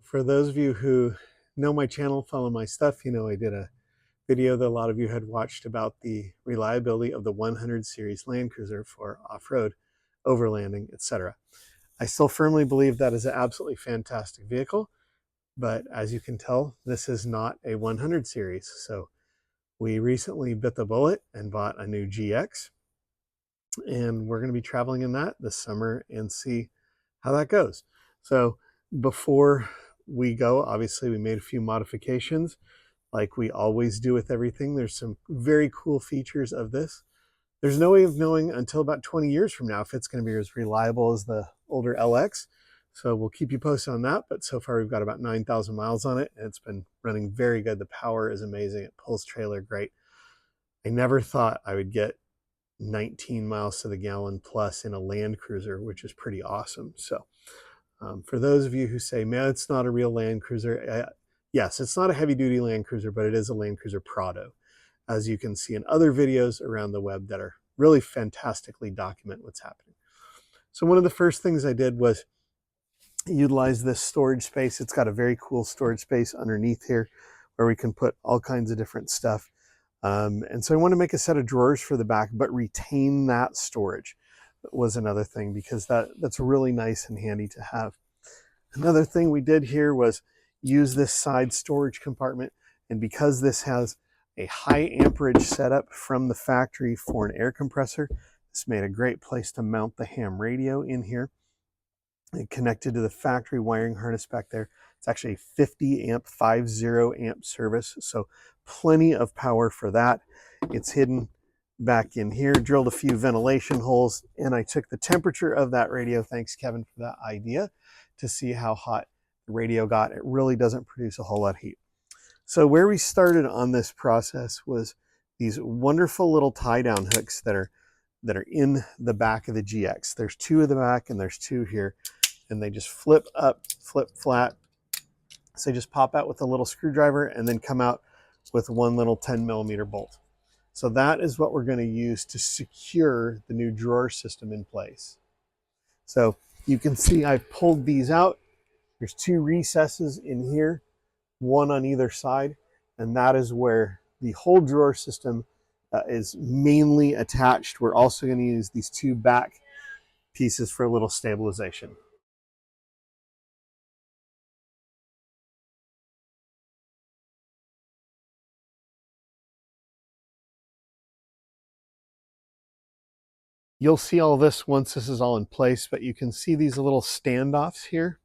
For those of you who know my channel, follow my stuff, you know I did a video that a lot of you had watched about the reliability of the 100 series Land Cruiser for off-road, overlanding, etc. I still firmly believe that is an absolutely fantastic vehicle, but as you can tell, this is not a 100 series. So we recently bit the bullet and bought a new GX, and we're going to be traveling in that this summer and see how that goes. So before we go, obviously we made a few modifications like we always do with everything. There's some very cool features of this. There's no way of knowing until about 20 years from now if it's going to be as reliable as the older LX. So we'll keep you posted on that. But so far we've got about 9,000 miles on it, and it's been running very good. The power is amazing. It pulls trailer great. I never thought I would get 19 miles to the gallon plus in a Land Cruiser, which is pretty awesome. So for those of you who say, man, it's not a real Land Cruiser, yes, it's not a heavy duty Land Cruiser, but it is a Land Cruiser Prado, as you can see in other videos around the web that are really fantastically document what's happening. So one of the first things I did was utilize this storage space. It's got a very cool storage space underneath here where we can put all kinds of different stuff. And so I want to make a set of drawers for the back, but retain that storage was another thing, because that's really nice and handy to have. Another thing we did here was use this side storage compartment. And because this has a high amperage setup from the factory for an air compressor, this made a great place to mount the ham radio in here. It connected to the factory wiring harness back there. It's actually a 50 amp service, so plenty of power for that. It's hidden back in here, drilled a few ventilation holes, and I took the temperature of that radio, thanks Kevin for that idea, to see how hot the radio got. It really doesn't produce a whole lot of heat. So where we started on this process was these wonderful little tie-down hooks that are in the back of the GX. There's two at the back and there's two here, and they just flip up, flip flat. So they just pop out with a little screwdriver and then come out with one little 10mm bolt. So that is what we're going to use to secure the new drawer system in place. So you can see I've pulled these out. There's two recesses in here, one on either side, and that is where the whole drawer system is mainly attached. We're also going to use these two back pieces for a little stabilization. You'll see all this once this is all in place, but you can see these little standoffs here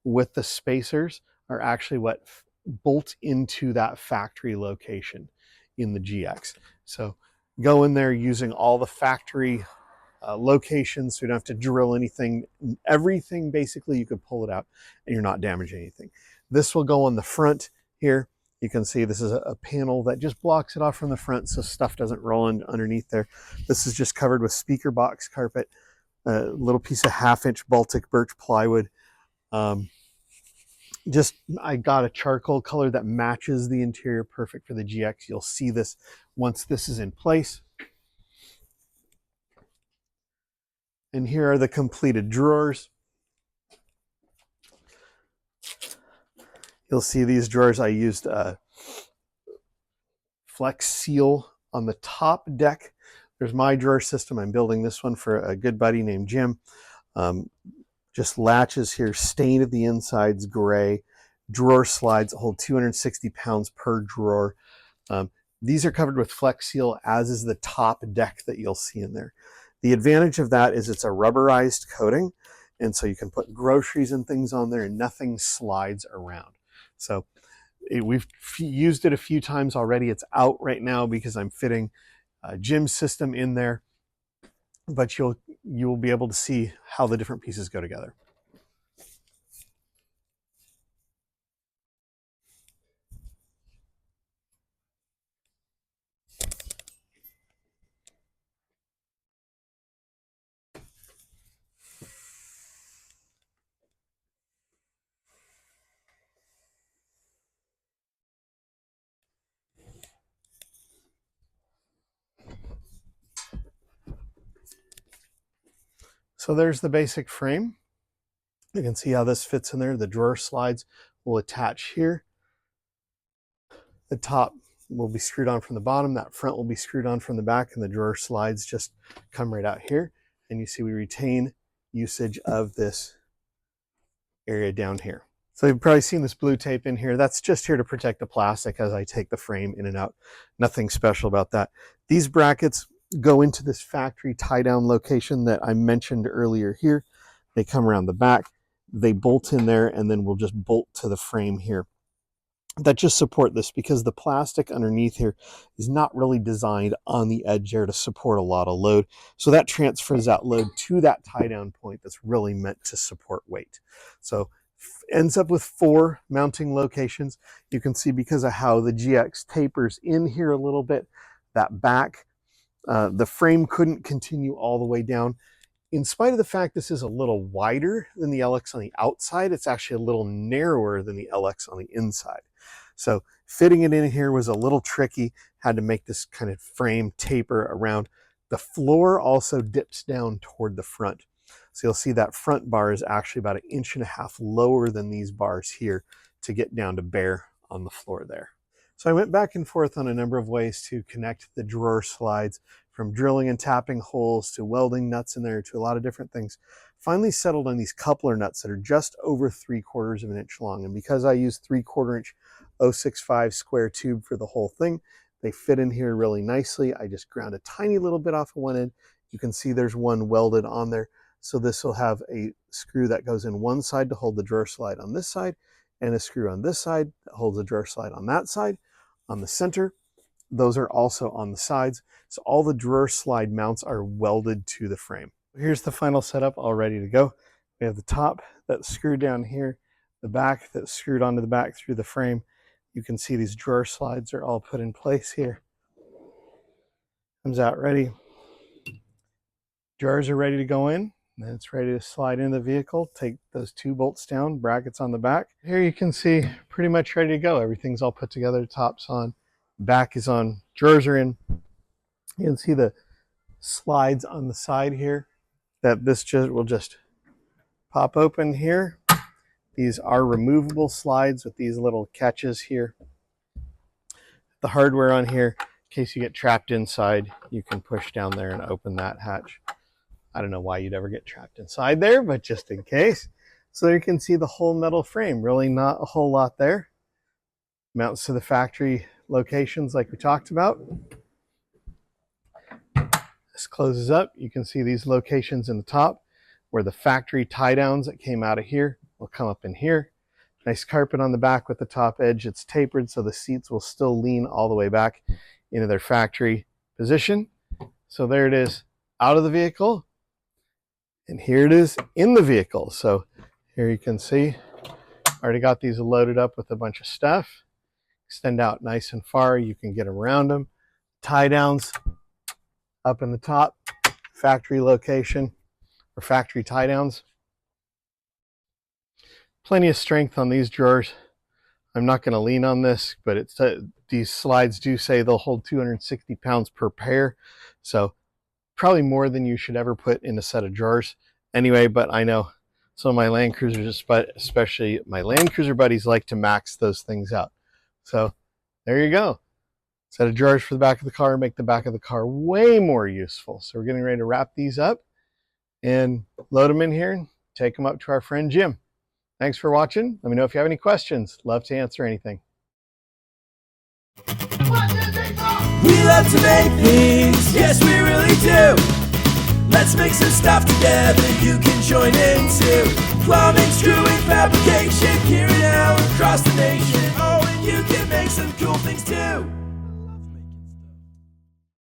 with the spacers are actually what bolt into that factory location in the GX. So go in there using all the factory locations, so you don't have to drill anything. Everything basically you could pull it out and you're not damaging anything. This will go on the front here. You can see this is a panel that just blocks it off from the front so stuff doesn't roll in underneath there. This is just covered with speaker box carpet, a little piece of 1/2-inch Baltic birch plywood. I got a charcoal color that matches the interior, perfect for the GX. You'll see this once this is in place. And here are the completed drawers. You'll see these drawers. I used Flex Seal on the top deck. There's my drawer system. I'm building this one for a good buddy named Jim. Just latches here, stained at the insides, gray. Drawer slides hold 260 pounds per drawer. These are covered with Flex Seal, as is the top deck that you'll see in there. The advantage of that is it's a rubberized coating, and so you can put groceries and things on there and nothing slides around. So we've used it a few times already. It's out right now because I'm fitting Jim's system in there, but you'll be able to see how the different pieces go together. So there's the basic frame. You can see how this fits in there. The drawer slides will attach here. The top will be screwed on from the bottom. That front will be screwed on from the back, and the drawer slides just come right out here. And you see we retain usage of this area down here. So you've probably seen this blue tape in here. That's just here to protect the plastic as I take the frame in and out. Nothing special about that. These brackets go into this factory tie down location that I mentioned earlier here. They come around the back, they bolt in there, and then we'll just bolt to the frame here. That just support this, because the plastic underneath here is not really designed on the edge there to support a lot of load. So that transfers that load to that tie down point that's really meant to support weight. So ends up with 4 mounting locations. You can see because of how the GX tapers in here a little bit, that back, the frame couldn't continue all the way down. In spite of the fact this is a little wider than the LX on the outside, it's actually a little narrower than the LX on the inside. So fitting it in here was a little tricky, had to make this kind of frame taper around. The floor also dips down toward the front. So you'll see that front bar is actually about 1.5 inches lower than these bars here to get down to bare on the floor there. So I went back and forth on a number of ways to connect the drawer slides, from drilling and tapping holes to welding nuts in there to a lot of different things. Finally settled on these coupler nuts that are just over 3/4 of an inch long. And because I use 3/4 inch 065 square tube for the whole thing, they fit in here really nicely. I just ground a tiny little bit off of one end. You can see there's one welded on there. So this will have a screw that goes in one side to hold the drawer slide on this side, and a screw on this side that holds the drawer slide on that side. On the center, those are also on the sides. So all the drawer slide mounts are welded to the frame. Here's the final setup all ready to go. We have the top that's screwed down here, the back that's screwed onto the back through the frame. You can see these drawer slides are all put in place here. Comes out ready. Drawers are ready to go in. And then it's ready to slide into the vehicle. Take those 2 bolts down, brackets on the back. Here you can see pretty much ready to go. Everything's all put together. Top's on, back is on, drawers are in. You can see the slides on the side here that this will just pop open here. These are removable slides with these little catches here. The hardware on here, in case you get trapped inside, you can push down there and open that hatch. I don't know why you'd ever get trapped inside there, but just in case. So you can see the whole metal frame, really not a whole lot there. Mounts to the factory locations like we talked about. This closes up. You can see these locations in the top where the factory tie downs that came out of here will come up in here. Nice carpet on the back with the top edge. It's tapered so the seats will still lean all the way back into their factory position. So there it is out of the vehicle. And here it is in the vehicle. So here you can see, already got these loaded up with a bunch of stuff. Extend out nice and far. You can get around them. Tie downs up in the top, factory location or factory tie downs. Plenty of strength on these drawers. I'm not going to lean on this, but it's these slides do say they'll hold 260 pounds per pair. So probably more than you should ever put in a set of drawers anyway, but I know some of my Land Cruisers, especially my Land Cruiser buddies, like to max those things out. So there you go. Set of drawers for the back of the car, make the back of the car way more useful. So we're getting ready to wrap these up and load them in here and take them up to our friend Jim. Thanks for watching. Let me know if you have any questions. Love to answer anything. We love to make things, yes we really do. Let's make some stuff together you can join in too. Plumbing, screwing, fabrication, here and now across the nation. Oh, and you can make some cool things too.